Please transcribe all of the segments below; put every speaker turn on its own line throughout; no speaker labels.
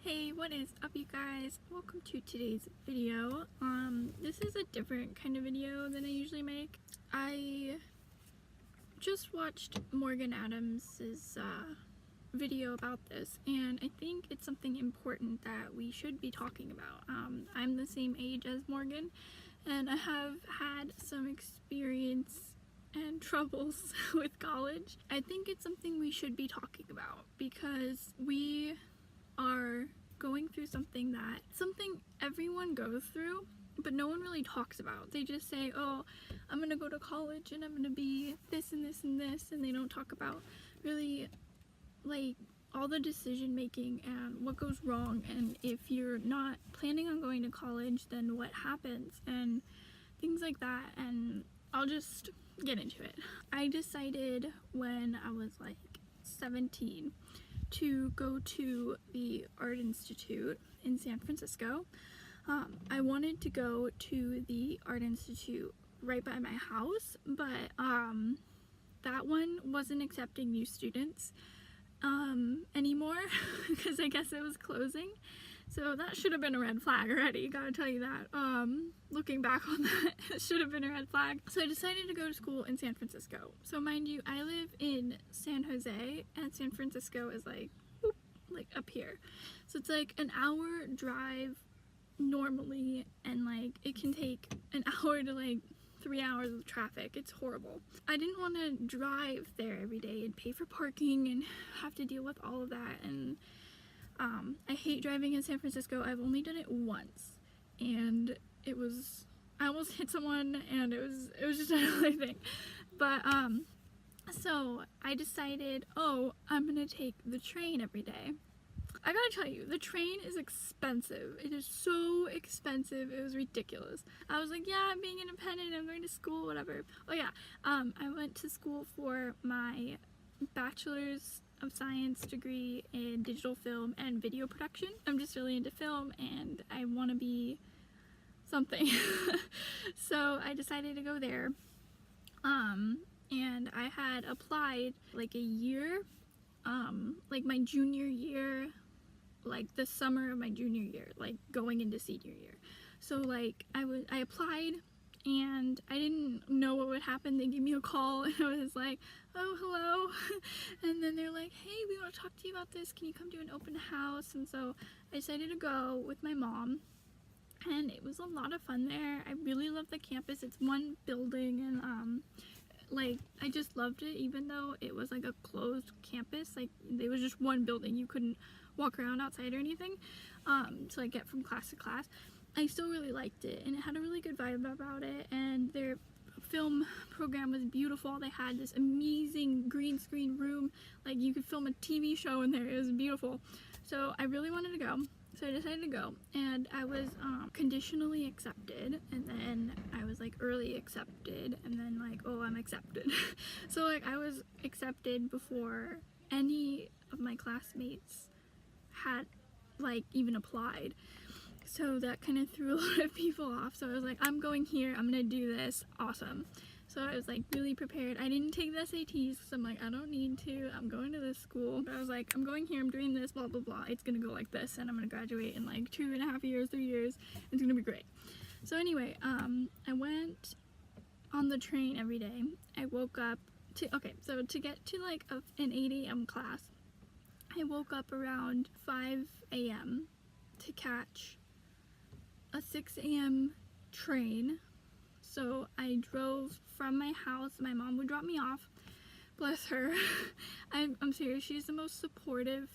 Hey, what is up you guys? Welcome to today's video. This is a different kind of video than I usually make. I just watched Morgan Adams's video about this, and I think it's something important that we should be talking about. I'm the same age as Morgan, and I have had some experience and troubles with college. I think it's something we should be talking about because we are going through something everyone goes through, but no one really talks about. They just say, oh, I'm gonna go to college and I'm gonna be this and this and this, and they don't talk about really like all the decision making and what goes wrong, and if you're not planning on going to college, then what happens and things like that. And I'll just get into it. I decided when I was like 17 to go to the Art Institute in San Francisco. I wanted to go to the Art Institute right by my house, but that one wasn't accepting new students anymore because I guess it was closing. So that should have been a red flag already, gotta tell you that. Looking back on that, it should have been a red flag. So I decided to go to school in San Francisco. So mind you, I live in San Jose, and San Francisco is like up here. So it's like an hour drive normally, and like it can take an hour to like 3 hours with traffic. It's horrible. I didn't want to drive there every day and pay for parking and have to deal with all of that, and I hate driving in San Francisco. I've only done it once, and I almost hit someone, and it was just another thing. But so I decided, oh, I'm gonna take the train every day. I gotta tell you, the train is expensive. It is so expensive. It was ridiculous. I was like, yeah, I'm being independent, I'm going to school, whatever. Oh yeah, I went to school for my bachelor's of science degree in digital film and video production. I'm just really into film and I want to be something. So I decided to go there. And I had applied like a year, like my junior year, like the summer of my junior year, like going into senior year. So like I applied, and I didn't know what would happen. They gave me a call, and I was like, oh, hello. And then they're like, hey, we want to talk to you about this. Can you come do an open house? And so I decided to go with my mom, and it was a lot of fun there. I really love the campus. It's one building, and like I just loved it, even though it was like a closed campus. Like it was just one building. You couldn't walk around outside or anything. So I get from class to class. I still really liked it, and it had a really good vibe about it, and their film program was beautiful. They had this amazing green screen room, like you could film a TV show in there. It was beautiful. So I really wanted to go, so I decided to go, and I was conditionally accepted, and then I was like early accepted, and then like, oh, I'm accepted. So like I was accepted before any of my classmates had like even applied. So that kind of threw a lot of people off. So I was like, I'm going here, I'm gonna do this, awesome. So I was like really prepared. I didn't take the SATs because I'm like, I don't need to, I'm going to this school. But I was like, I'm going here, I'm doing this, blah blah blah, it's gonna go like this, and I'm gonna graduate in like 2.5 years, 3 years, it's gonna be great. So anyway, I went on the train every day. I woke up so to get to like an 8 a.m. class, I woke up around 5 a.m. to catch a 6 a.m. train. So I drove from my house. My mom would drop me off. Bless her. I'm serious. She's the most supportive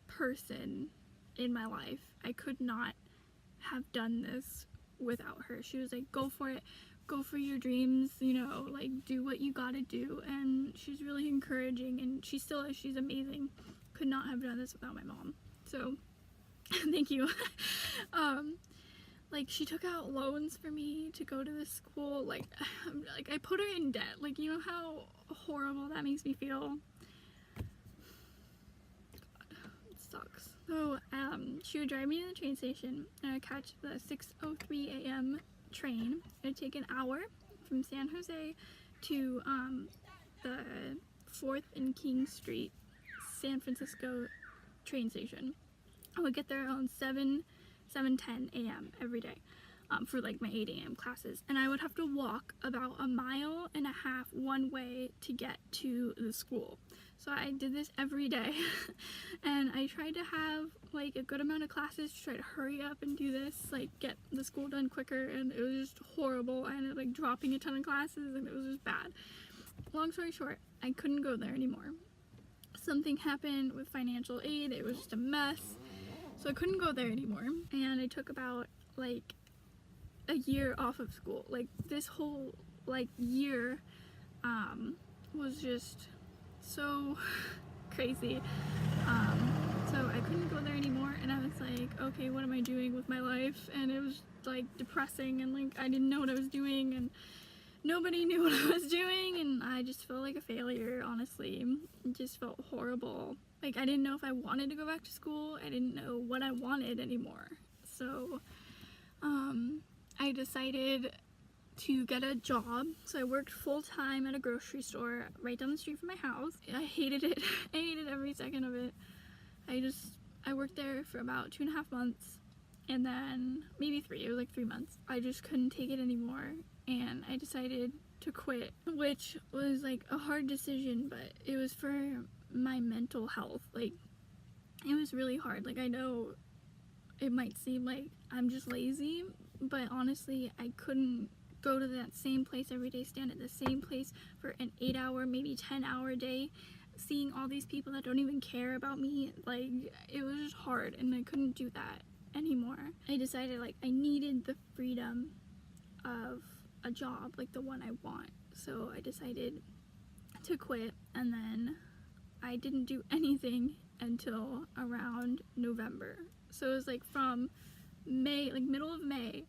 person in my life. I could not have done this without her. She was like, go for it. Go for your dreams, you know, like do what you gotta do. And she's really encouraging, and she still is. She's amazing. Could not have done this without my mom. So thank you. Like she took out loans for me to go to this school. Like I put her in debt. Like, you know how horrible that makes me feel? God, it sucks. So she would drive me to the train station, and I'd catch the 6:03 a.m. train. It'd take an hour from San Jose to the 4th and King Street San Francisco train station. I would get there around 7:10 a.m. every day for like my 8 a.m. classes, and I would have to walk about 1.5 miles one way to get to the school. So I did this every day and I tried to have like a good amount of classes to try to hurry up and do this, like get the school done quicker, and it was just horrible. I ended up like dropping a ton of classes and it was just bad. Long story short, I couldn't go there anymore. Something happened with financial aid, it was just a mess. So I couldn't go there anymore, and I took about like a year off of school. Like this whole like year was just so crazy. So I couldn't go there anymore, and I was like, okay, what am I doing with my life? And it was like depressing, and like I didn't know what I was doing, and nobody knew what I was doing, and I just felt like a failure, honestly. It just felt horrible. Like I didn't know if I wanted to go back to school. I didn't know what I wanted anymore. So I decided to get a job. So I worked full-time at a grocery store right down the street from my house. I hated it. I hated every second of it. I worked there for about 2.5 months, and then maybe 3. It was like 3 months. I just couldn't take it anymore, and I decided to quit, which was like a hard decision, but it was for my mental health. Like it was really hard. Like I know it might seem like I'm just lazy, but honestly I couldn't go to that same place every day, stand at the same place for an 8-hour, maybe 10-hour day, seeing all these people that don't even care about me. Like it was just hard, and I couldn't do that anymore. I decided like I needed the freedom of a job, like the one I want. So I decided to quit, and then I didn't do anything until around November. So it was like from May, like middle of May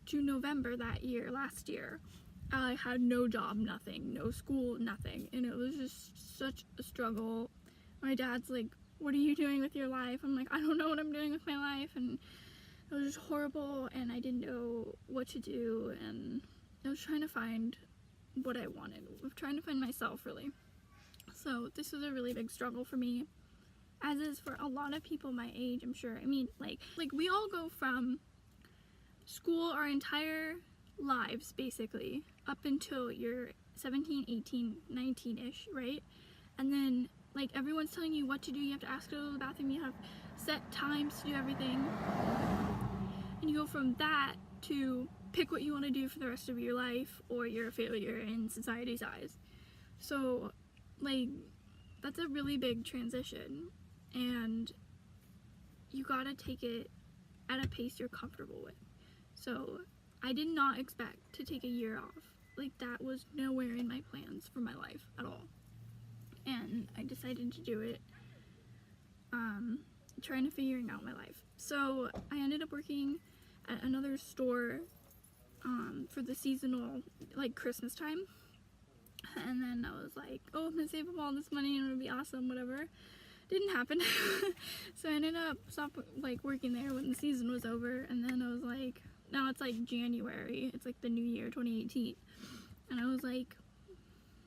to November that year, last year, I had no job, nothing, no school, nothing, and it was just such a struggle. My dad's like, what are you doing with your life? I'm like, I don't know what I'm doing with my life, and it was just horrible, and I didn't know what to do, and I was trying to find what I wanted. I was trying to find myself, really. So this was a really big struggle for me, as is for a lot of people my age, I'm sure. I mean, like we all go from school our entire lives, basically, up until you're 17, 18, 19-ish, right? And then, like, everyone's telling you what to do. You have to ask to go to the bathroom. You have set times to do everything. And you go from that to pick what you want to do for the rest of your life, or you're a failure in society's eyes. So, like, that's a really big transition, and you gotta take it at a pace you're comfortable with. So I did not expect to take a year off. Like that was nowhere in my plans for my life at all, and I decided to do it, trying to figuring out my life. So I ended up working at another store for the seasonal, like Christmas time. And then I was like, oh, I'm gonna save up all this money and it'll be awesome, whatever. Didn't happen. So I ended up working there when the season was over, and then I was like, now it's like January, it's like the new year, 2018, and I was like,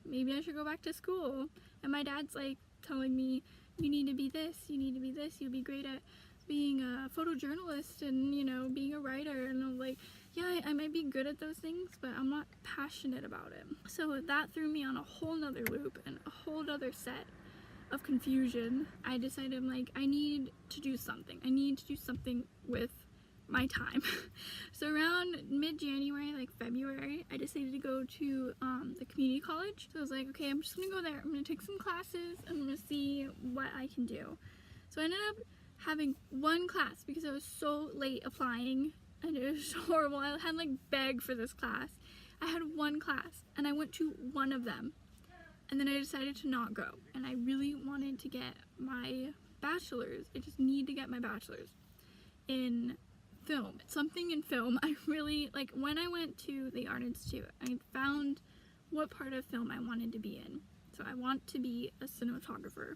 maybe I should go back to school. And my dad's like telling me, you need to be this, you need to be this, you'll be great at being a photojournalist and, you know, being a writer. And I'm like, yeah, I might be good at those things, but I'm not passionate about it. So that threw me on a whole nother loop and a whole nother set of confusion. I decided, I'm like, I need to do something. I need to do something with my time. So around mid-January, like February, I decided to go to the community college. So I was like, okay, I'm just gonna go there. I'm gonna take some classes and I'm gonna see what I can do. So I ended up having one class because I was so late applying, and it was horrible. I had like begged for this class. I had one class and I went to one of them, and then I decided to not go. And I really wanted to get my bachelor's. I just need to get my bachelor's in film. Something in film. I really, like, when I went to the Art Institute, I found what part of film I wanted to be in. So I want to be a cinematographer,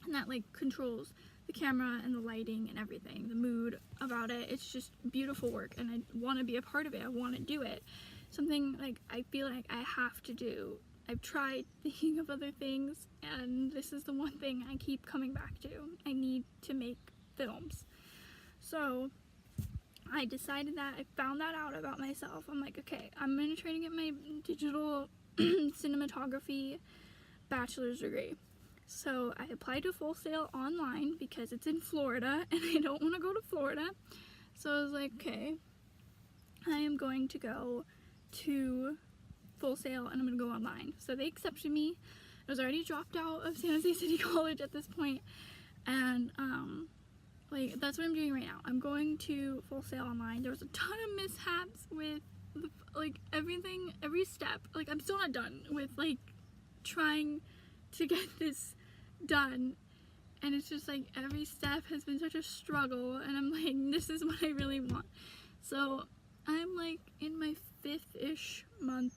and that like controls the camera and the lighting and everything, the mood about it. It's just beautiful work, and I want to be a part of it. I want to do it. Something like I feel like I have to do. I've tried thinking of other things, and this is the one thing I keep coming back to. I need to make films. So I decided that, I found that out about myself. I'm like, okay, I'm gonna try to get my digital cinematography bachelor's degree. So I applied to Full Sail online because it's in Florida and I don't want to go to Florida. So I was like, okay, I am going to go to Full Sail and I'm going to go online. So they accepted me. I was already dropped out of San Jose City College at this point, and like, that's what I'm doing right now. I'm going to Full Sail online. There was a ton of mishaps with like everything, every step. Like, I'm still not done with like trying to get this done, and it's just like every step has been such a struggle, and I'm like, this is what I really want. So I'm like in my 5th-ish month.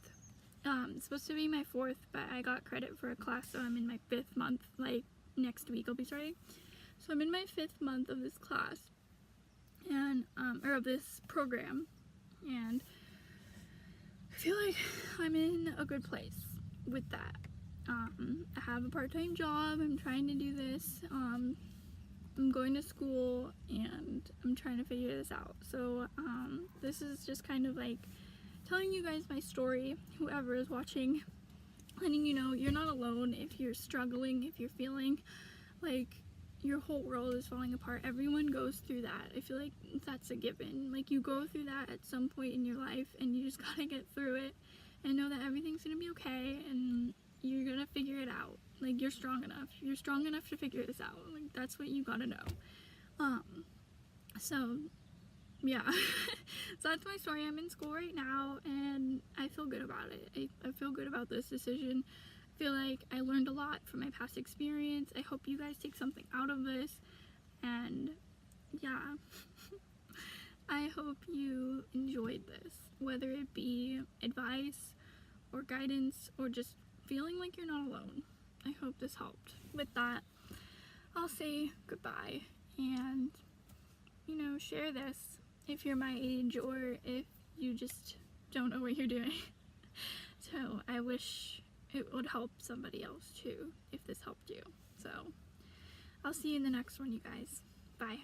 It's supposed to be my 4th, but I got credit for a class, so I'm in my 5th month. Like, next week I'll be starting. So I'm in my 5th month of this class, and or of this program, and I feel like I'm in a good place with that. I have a part-time job. I'm trying to do this. I'm going to school and I'm trying to figure this out. So this is just kind of like telling you guys my story, whoever is watching, letting you know you're not alone if you're struggling, if you're feeling like your whole world is falling apart. Everyone goes through that. I feel like that's a given. Like, you go through that at some point in your life and you just gotta get through it and know that everything's gonna be okay and you're gonna figure it out. Like, you're strong enough. You're strong enough to figure this out. Like, that's what you gotta know. So yeah. So that's my story. I'm in school right now and I feel good about it. I feel good about this decision. I feel like I learned a lot from my past experience. I hope you guys take something out of this, and yeah. I hope you enjoyed this, whether it be advice or guidance or just feeling like you're not alone. I hope this helped. With that, I'll say goodbye, and you know, share this if you're my age or if you just don't know what you're doing. So I wish it would help somebody else too, if this helped you. So I'll see you in the next one, you guys. Bye.